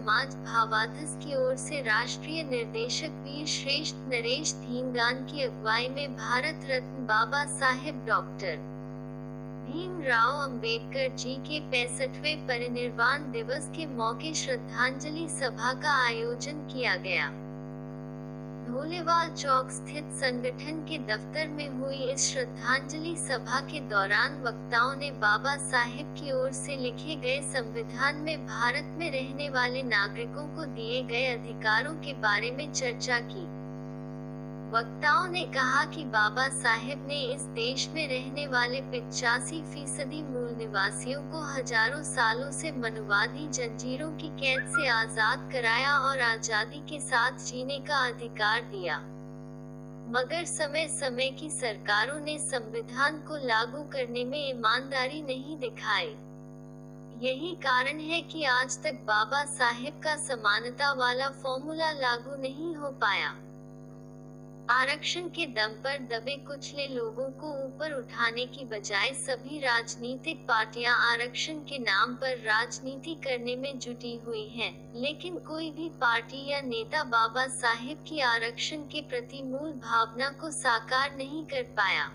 समाज भावाधस की ओर से राष्ट्रीय निर्देशक वीर श्रेष्ठ नरेश धींगान की अगुवाई में भारत रत्न बाबा साहेब डॉक्टर भीमराव अंबेडकर जी के 65वें परिनिर्वाण दिवस के मौके श्रद्धांजलि सभा का आयोजन किया गया। ढोलेवाल चौक स्थित संगठन के दफ्तर में हुई इस श्रद्धांजलि सभा के दौरान वक्ताओं ने बाबा साहेब की ओर से लिखे गए संविधान में भारत में रहने वाले नागरिकों को दिए गए अधिकारों के बारे में चर्चा की। वक्ताओं ने कहा कि बाबा साहेब ने इस देश में रहने वाले 85% मूल निवासियों को हजारों सालों से मनुवादी जंजीरों की कैद से आजाद कराया और आजादी के साथ जीने का अधिकार दिया, मगर समय समय की सरकारों ने संविधान को लागू करने में ईमानदारी नहीं दिखाई। यही कारण है कि आज तक बाबा साहेब का समानता वाला फॉर्मूला लागू नहीं हो पाया। आरक्षण के दम पर दबे कुचले लोगों को ऊपर उठाने की बजाय सभी राजनीतिक पार्टियां आरक्षण के नाम पर राजनीति करने में जुटी हुई हैं, लेकिन कोई भी पार्टी या नेता बाबा साहेब की आरक्षण के प्रति मूल भावना को साकार नहीं कर पाया।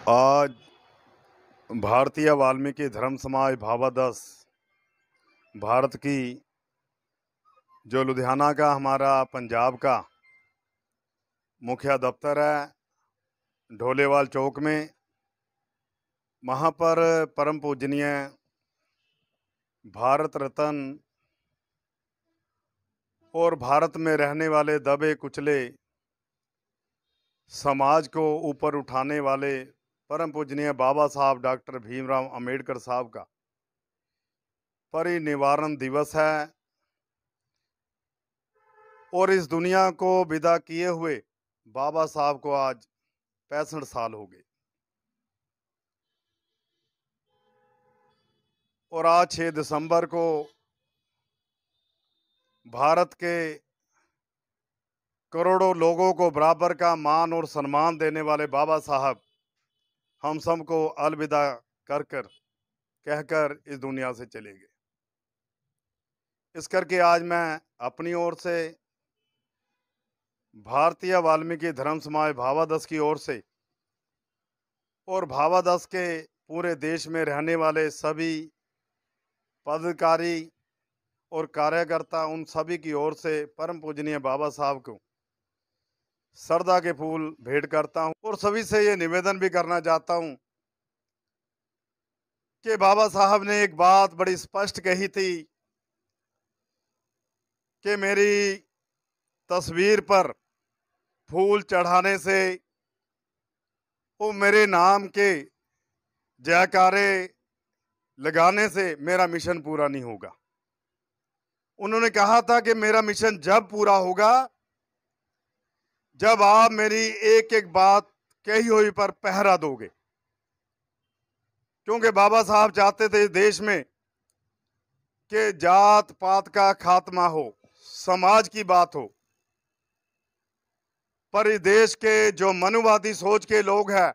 आज भारतीय वाल्मीकि धर्म समाज भावाधस भारत की जो लुधियाना का हमारा पंजाब का मुख्य दफ्तर है ढोलेवाल चौक में, वहाँ पर परम पूजनीय भारत रत्न और भारत में रहने वाले दबे कुचले समाज को ऊपर उठाने वाले परम पूजनीय बाबा साहब डॉक्टर भीमराव अंबेडकर साहब का परिनिर्वाण दिवस है और इस दुनिया को विदा किए हुए बाबा साहब को आज 65 साल हो गए। और आज 6 दिसंबर को भारत के करोड़ों लोगों को बराबर का मान और सम्मान देने वाले बाबा साहब हम सबको अलविदा कर कहकर इस दुनिया से चले गए। इस करके आज मैं अपनी ओर से भारतीय वाल्मीकि धर्म समाज भावाधस की ओर से और भावाधस के पूरे देश में रहने वाले सभी पदाधिकारी और कार्यकर्ता उन सभी की ओर से परम पूजनीय बाबा साहब को श्रद्धा के फूल भेंट करता हूं और सभी से ये निवेदन भी करना चाहता हूं कि बाबा साहब ने एक बात बड़ी स्पष्ट कही थी कि मेरी तस्वीर पर फूल चढ़ाने से वो मेरे नाम के जयकारे लगाने से मेरा मिशन पूरा नहीं होगा। उन्होंने कहा था कि मेरा मिशन जब पूरा होगा जब आप मेरी एक एक बात कही हुई पर पहरा दोगे, क्योंकि बाबा साहब चाहते थे देश में कि जात पात का खात्मा हो, समाज की बात हो, पर इस देश के जो मनुवादी सोच के लोग हैं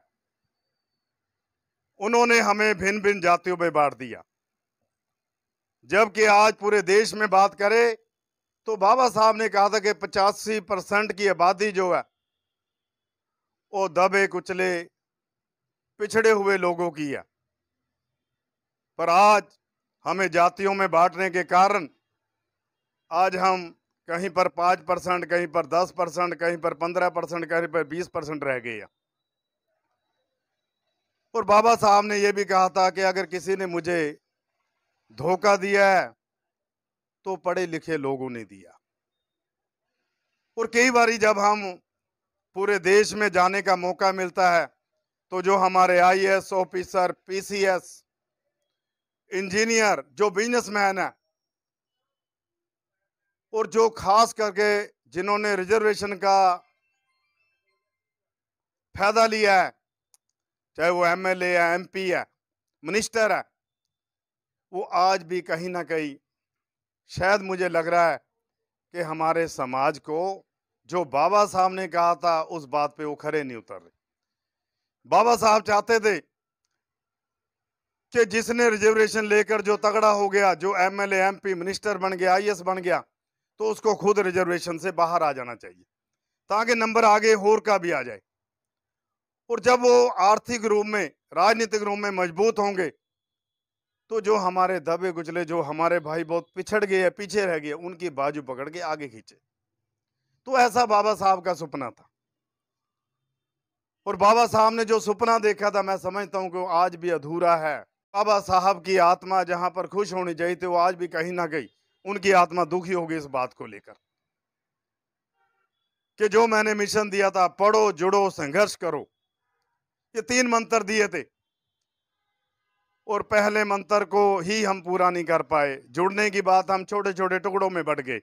उन्होंने हमें भिन्न भिन्न जातियों में बांट दिया। जबकि आज पूरे देश में बात करें तो बाबा साहब ने कहा था कि 85% की आबादी जो है वो दबे कुचले पिछड़े हुए लोगों की है, पर आज हमें जातियों में बांटने के कारण आज हम कहीं पर 5%, कहीं पर 10%, कहीं पर 15%, कहीं पर 20% रह गए। और बाबा साहब ने यह भी कहा था कि अगर किसी ने मुझे धोखा दिया है तो पढ़े लिखे लोगों ने दिया। और कई बारी जब हम पूरे देश में जाने का मौका मिलता है तो जो हमारे आईएएस ऑफिसर, पीसीएस, इंजीनियर, जो बिजनेसमैन है और जो खास करके जिन्होंने रिजर्वेशन का फायदा लिया है, चाहे वो एमएलए है, एमपी है, मिनिस्टर है, वो आज भी कहीं ना कहीं शायद मुझे लग रहा है कि हमारे समाज को जो बाबा साहब ने कहा था उस बात पे वो खरे नहीं उतर रहे। बाबा साहब चाहते थे कि जिसने रिजर्वेशन लेकर जो तगड़ा हो गया, जो एमएलए, एमपी, मिनिस्टर बन गया, आईएएस बन गया, तो उसको खुद रिजर्वेशन से बाहर आ जाना चाहिए ताकि नंबर आगे होर का भी आ जाए। और जब वो आर्थिक रूप में, राजनीतिक रूप में मजबूत होंगे तो जो हमारे दबे कुचले, जो हमारे भाई बहुत पिछड़ गए, पीछे रह गए, उनकी बाजू पकड़ के आगे खींचे। तो ऐसा बाबा साहब का सपना था। और बाबा साहब ने जो सपना देखा था, मैं समझता हूं कि वो आज भी अधूरा है। बाबा साहब की आत्मा जहां पर खुश होनी चाहिए थी, वो आज भी कहीं ना कहीं उनकी आत्मा दुखी होगी इस बात को लेकर कि जो मैंने मिशन दिया था, पढ़ो, जुड़ो, संघर्ष करो, ये 3 मंत्र दिए थे और पहले मंत्र को ही हम पूरा नहीं कर पाए। जुड़ने की बात हम छोटे छोटे टुकड़ों में बट गए,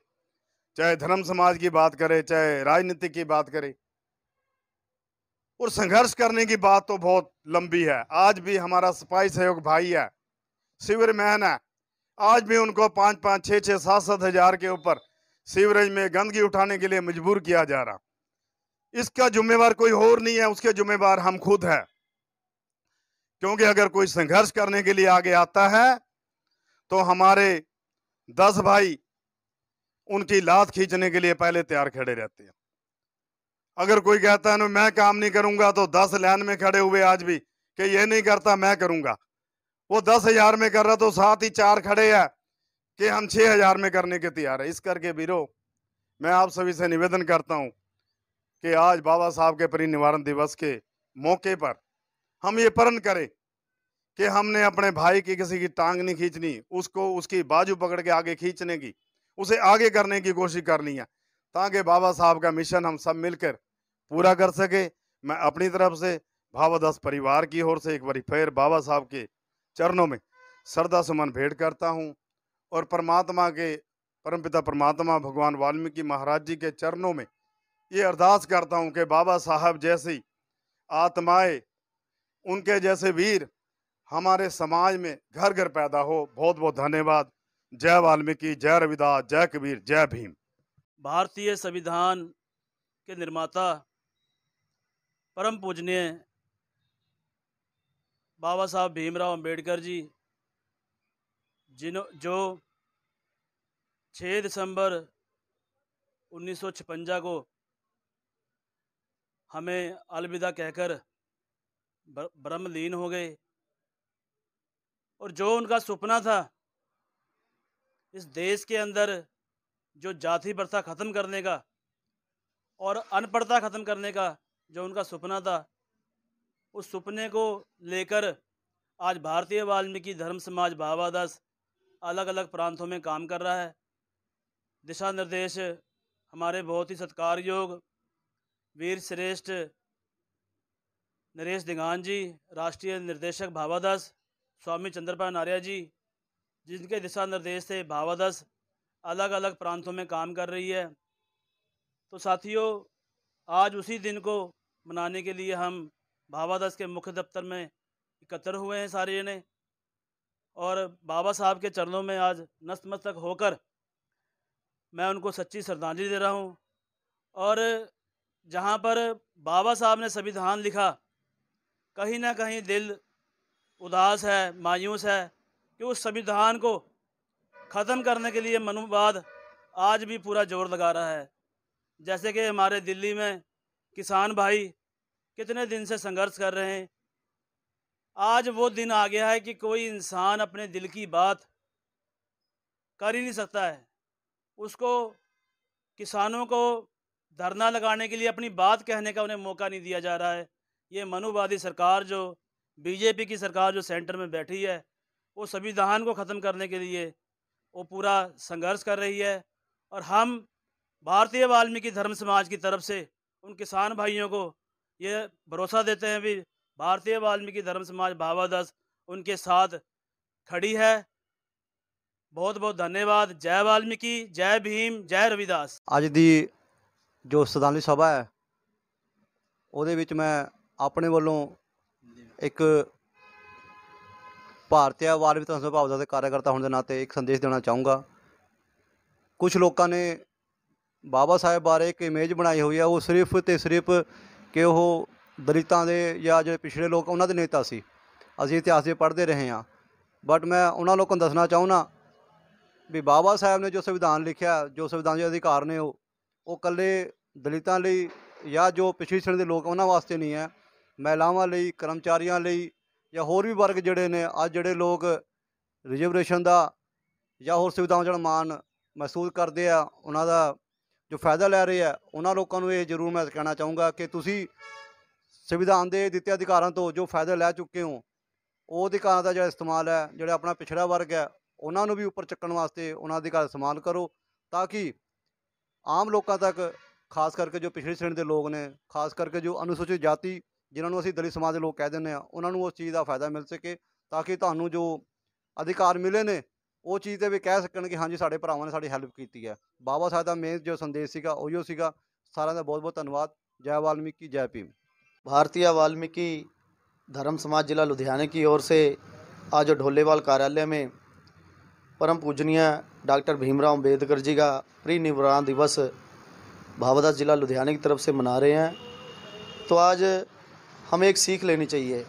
चाहे धर्म समाज की बात करें, चाहे राजनीति की बात करें। और संघर्ष करने की बात तो बहुत लंबी है। आज भी हमारा सिपाही सहयोग भाई है, सीवर मैन है, आज भी उनको 5-5, 6-6, 7-7 हजार के ऊपर सीवरेज में गंदगी उठाने के लिए मजबूर किया जा रहा। इसका जिम्मेवार कोई और नहीं है, उसके जिम्मेवार हम खुद है। क्योंकि अगर कोई संघर्ष करने के लिए आगे आता है तो हमारे 10 भाई उनकी लात खींचने के लिए पहले तैयार खड़े रहते हैं। अगर कोई कहता है ना मैं काम नहीं करूंगा, तो 10 लाइन में खड़े हुए आज भी कि ये नहीं करता मैं करूंगा। वो 10,000 में कर रहा तो साथ ही 4 खड़े हैं कि हम 6,000 में करने के तैयार है। इस करके वीरो, मैं आप सभी से निवेदन करता हूं कि आज बाबा साहब के परिनिर्वाण दिवस के मौके पर हम ये प्रण करें कि हमने अपने भाई की किसी की टांग नहीं खींचनी, उसको उसकी बाजू पकड़ के आगे खींचने की, उसे आगे करने की कोशिश करनी है ताकि बाबा साहब का मिशन हम सब मिलकर पूरा कर सके। मैं अपनी तरफ से भावादास परिवार की ओर से एक बार फिर बाबा साहब के चरणों में श्रद्धा सुमन भेंट करता हूं और परमात्मा के, परमपिता परमात्मा भगवान वाल्मीकि महाराज जी के चरणों में ये अरदास करता हूं कि बाबा साहब जैसी आत्माएं, उनके जैसे वीर हमारे समाज में घर घर पैदा हो। बहुत बहुत धन्यवाद। जय वाल्मीकि, जय रविदास, जय कबीर, जय भीम। भारतीय संविधान के निर्माता परम पूजनीय बाबा साहब भीमराव अंबेडकर जी, जो 6 दिसंबर 1956 को हमें अलविदा कहकर ब्रह्मलीन हो गए। और जो उनका सपना था इस देश के अंदर, जो जाति प्रथा ख़त्म करने का और अनपढ़ता ख़त्म करने का जो उनका सपना था, उस सपने को लेकर आज भारतीय वाल्मीकि धर्म समाज भावादास अलग अलग प्रांतों में काम कर रहा है। दिशा निर्देश हमारे बहुत ही सत्कारयोग वीर श्रेष्ठ नरेश दिगान जी, राष्ट्रीय निर्देशक भावादास स्वामी चंद्रपाल नारिया जी, जिनके दिशा निर्देश से भावादास अलग अलग प्रांतों में काम कर रही है। तो साथियों, आज उसी दिन को मनाने के लिए हम भावादास के मुख्य दफ्तर में एकत्र हुए हैं सारे जने, और बाबा साहब के चरणों में आज नतमस्तक होकर मैं उनको सच्ची श्रद्धांजलि दे रहा हूँ। और जहाँ पर बाबा साहब ने संविधान लिखा, कहीं ना कहीं दिल उदास है, मायूस है कि उस संविधान को ख़त्म करने के लिए मनुवाद आज भी पूरा जोर लगा रहा है। जैसे कि हमारे दिल्ली में किसान भाई कितने दिन से संघर्ष कर रहे हैं, आज वो दिन आ गया है कि कोई इंसान अपने दिल की बात कर ही नहीं सकता है। उसको किसानों को धरना लगाने के लिए अपनी बात कहने का उन्हें मौका नहीं दिया जा रहा है। ये मनुवादी सरकार जो बीजेपी की सरकार जो सेंटर में बैठी है, वो संविधान को ख़त्म करने के लिए वो पूरा संघर्ष कर रही है। और हम भारतीय वाल्मीकि धर्म समाज की तरफ से उन किसान भाइयों को ये भरोसा देते हैं भी भारतीय वाल्मीकि धर्म समाज भावादस उनके साथ खड़ी है। बहुत बहुत धन्यवाद। जय वाल्मीकि, जय भीम, जय रविदास। ਅੱਜ ਦੀ ਜੋ ਸ਼ਰਧਾਂਜਲੀ ਸਭਾ ਹੈ ਉਹਦੇ ਵਿੱਚ ਮੈਂ ਆਪਣੇ ਵੱਲੋਂ ਇੱਕ ਭਾਰਤੀ ਵਾਲਮੀਕੀ ਧਰਮ ਸਭਾ ਭਾਵ ਦੇ ਕਾਰਜਕਰਤਾ ਹੋਣ ਦੇ ਨਾਤੇ ਇੱਕ ਸੰਦੇਸ਼ ਦੇਣਾ ਚਾਹੂੰਗਾ। ਕੁਝ ਲੋਕਾਂ ਨੇ ਬਾਬਾ ਸਾਹਿਬ ਬਾਰੇ ਇੱਕ ਇਮੇਜ ਬਣਾਈ ਹੋਈ ਹੈ, ਉਹ ਸਿਰਫ ਅਤੇ ਸਿਰਫ ਕਿ ਉਹ ਦਲਿਤਾਂ ਦੇ ਜਾਂ ਜਿਹੜੇ ਪਿਛੜੇ ਲੋਕ ਉਹਨਾਂ ਦੇ ਨੇਤਾ ਸੀ। ਅਸੀਂ ਇਤਿਹਾਸ ਦੇ ਪੜ੍ਹਦੇ ਰਹੇ ਹਾਂ, ਬਟ ਮੈਂ ਉਹਨਾਂ ਲੋਕਾਂ ਨੂੰ ਦੱਸਣਾ ਚਾਹੁੰਦਾ ਵੀ ਬਾਬਾ ਸਾਹਿਬ ਨੇ ਜੋ ਸੰਵਿਧਾਨ ਲਿਖਿਆ, ਜੋ ਸੰਵਿਧਾਨ ਦੇ ਅਧਿਕਾਰ ਨੇ ਉਹ ਇਕੱਲੇ ਦਲਿਤਾਂ ਲਈ ਜਾਂ ਜੋ ਪਿਛੜੀ ਸ਼੍ਰੇਣੀ ਦੇ ਲੋਕ ਉਹਨਾਂ ਵਾਸਤੇ ਨਹੀਂ ਹੈ, ਮਹਿਲਾਵਾਂ ਲਈ, ਕਰਮਚਾਰੀਆਂ ਲਈ ਜਾਂ ਹੋਰ ਵੀ ਵਰਗ ਜਿਹੜੇ ਨੇ ਅੱਜ ਜਿਹੜੇ ਲੋਕ ਰਿਜ਼ਰਵੇਸ਼ਨ ਦਾ ਜਾਂ ਹੋਰ ਸੁਵਿਧਾਵਾਂ ਜਿਹੜਾ ਮਾਣ ਮਹਿਸੂਸ ਕਰਦੇ ਆ, ਉਹਨਾਂ ਦਾ ਜੋ ਫਾਇਦਾ ਲੈ ਰਹੇ ਆ, ਉਹਨਾਂ ਲੋਕਾਂ ਨੂੰ ਇਹ ਜ਼ਰੂਰ ਮੈਂ ਕਹਿਣਾ ਚਾਹੂੰਗਾ ਕਿ ਤੁਸੀਂ ਸੰਵਿਧਾਨ ਦੇ ਦਿੱਤੇ ਅਧਿਕਾਰਾਂ ਤੋਂ ਜੋ ਫਾਇਦਾ ਲੈ ਚੁੱਕੇ ਹੋ, ਉਹ ਅਧਿਕਾਰਾਂ ਦਾ ਜਿਹੜਾ ਇਸਤੇਮਾਲ ਹੈ, ਜਿਹੜਾ ਆਪਣਾ ਪਿਛੜਾ ਵਰਗ ਹੈ ਉਹਨਾਂ ਨੂੰ ਵੀ ਉੱਪਰ ਚੱਕਣ ਵਾਸਤੇ ਉਹਨਾਂ ਅਧਿਕਾਰ ਇਸਤੇਮਾਲ ਕਰੋ, ਤਾਂ ਕਿ ਆਮ ਲੋਕਾਂ ਤੱਕ, ਖਾਸ ਕਰਕੇ ਜੋ ਪਿਛੜੀ ਸ਼੍ਰੇਣੀ ਦੇ ਲੋਕ ਨੇ, ਖਾਸ ਕਰਕੇ ਜੋ ਅਨੁਸੂਚਿਤ ਜਾਤੀ ਜਿਨ੍ਹਾਂ ਨੂੰ ਅਸੀਂ ਦਲਿਤ ਸਮਾਜ ਦੇ ਲੋਕ ਕਹਿ ਦਿੰਦੇ ਹਾਂ, ਉਹਨਾਂ ਨੂੰ ਉਸ ਚੀਜ਼ ਦਾ ਫਾਇਦਾ ਮਿਲ ਸਕੇ, ਤਾਂ ਕਿ ਤੁਹਾਨੂੰ ਜੋ ਅਧਿਕਾਰ ਮਿਲੇ ਨੇ ਉਹ ਚੀਜ਼ 'ਤੇ ਵੀ ਕਹਿ ਸਕਣ ਕਿ ਹਾਂਜੀ ਸਾਡੇ ਭਰਾਵਾਂ ਨੇ ਸਾਡੀ ਹੈਲਪ ਕੀਤੀ ਹੈ। ਬਾਬਾ ਸਾਹਿਬ ਦਾ ਮੇਨ ਜੋ ਸੰਦੇਸ਼ ਸੀਗਾ ਉਹੀਓ ਸੀਗਾ। ਸਾਰਿਆਂ ਦਾ बहुत बहुत धन्यवाद। जय वाल्मीकि, जय भीम। भारतीय वाल्मीकि धर्म समाज जिला लुधियाने की ओर से आज ढोलेवाल कार्यालय में परम पूजनीय डॉक्टर भीमराव अम्बेडकर जी का परिनिर्वाण दिवस भावादास जिला लुधियाने की तरफ से मना रहे हैं। तो आज हमें एक सीख लेनी चाहिए।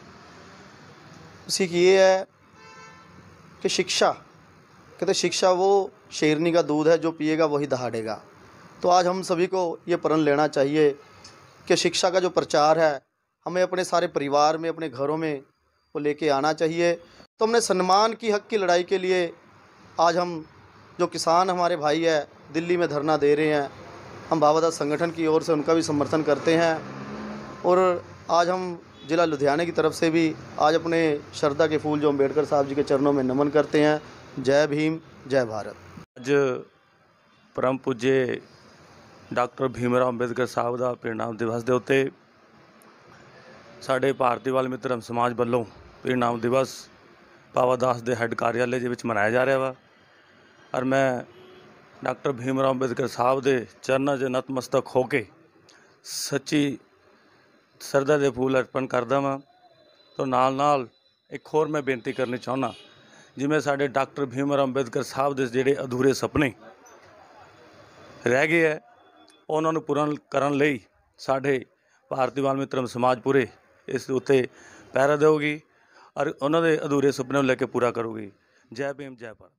सीख ये है कि शिक्षा, कहते शिक्षा वो शेरनी का दूध है, जो पिएगा वही दहाड़ेगा। तो आज हम सभी को ये प्रण लेना चाहिए कि शिक्षा का जो प्रचार है हमें अपने सारे परिवार में, अपने घरों में वो लेके आना चाहिए। तो हमने सम्मान की हक की लड़ाई के लिए आज हम जो किसान हमारे भाई है दिल्ली में धरना दे रहे हैं, हम भावादास संगठन की ओर से उनका भी समर्थन करते हैं। और आज हम जिला लुधियाने की तरफ से भी आज अपने श्रद्धा के फूल जो अम्बेडकर साहब जी के चरणों में नमन करते हैं। जय भीम, जय भारत। ਅੱਜ परम पूज्य डॉक्टर भीमराव अंबेडकर साहब ਦਾ परिणाम दिवस ਦੇ ਉੱਤੇ ਸਾਡੇ ਭਾਰਤੀ ਵਾਲਮੀਕੀ ਧਰਮ ਸਮਾਜ ਵੱਲੋਂ परिणाम दिवस ਭਾਵਾਦਾਸ ਦੇ ਹੈੱਡ ਕਾਰਿਆਲੇ ਦੇ ਵਿੱਚ ਮਨਾਇਆ ਜਾ ਰਿਹਾ ਵਾ। ਔਰ ਮੈਂ ਡਾਕਟਰ ਭੀਮਰਾव ਅੰਬੇਡਕਰ ਸਾਹਿਬ ਦੇ ਚਰਨਾਂ 'ਚ ਨਤਮਸਤਕ ਹੋ ਕੇ ਸੱਚੀ ਸ਼ਰਧਾ ਦੇ ਫੁੱਲ ਅਰਪਣ ਕਰਦਾ ਵਾਂ। ਤੋਂ ਨਾਲ ਇੱਕ ਹੋਰ ਮੈਂ ਬੇਨਤੀ ਕਰਨੀ ਚਾਹੁੰਦਾ, ਜਿਵੇਂ ਸਾਡੇ ਡਾਕਟਰ ਭੀਮਰਾव ਅੰਬੇਡਕਰ ਸਾਹਿਬ ਦੇ ਜਿਹੜੇ ਅਧੂਰੇ ਸੁਪਨੇ ਰਹਿ ਗਏ ਹੈ, ਉਹਨਾਂ ਨੂੰ ਪੂਰਨ ਕਰਨ ਲਈ ਸਾਡੇ ਭਾਰਤੀ ਵਾਲਮੀਕੀ ਧਰਮ ਸਮਾਜ ਪੂਰੇ ਇਸ ਉੱਤੇ ਪਹਿਰਾ ਦੇਊਗੀ ਔਰ ਉਹਨਾਂ ਦੇ ਅਧੂਰੇ ਸੁਪਨੇ ਨੂੰ ਲੈ ਕੇ ਪੂਰਾ ਕਰੂਗੀ। ਜੈ ਭੀਮ, ਜੈ ਭਾਰਤ।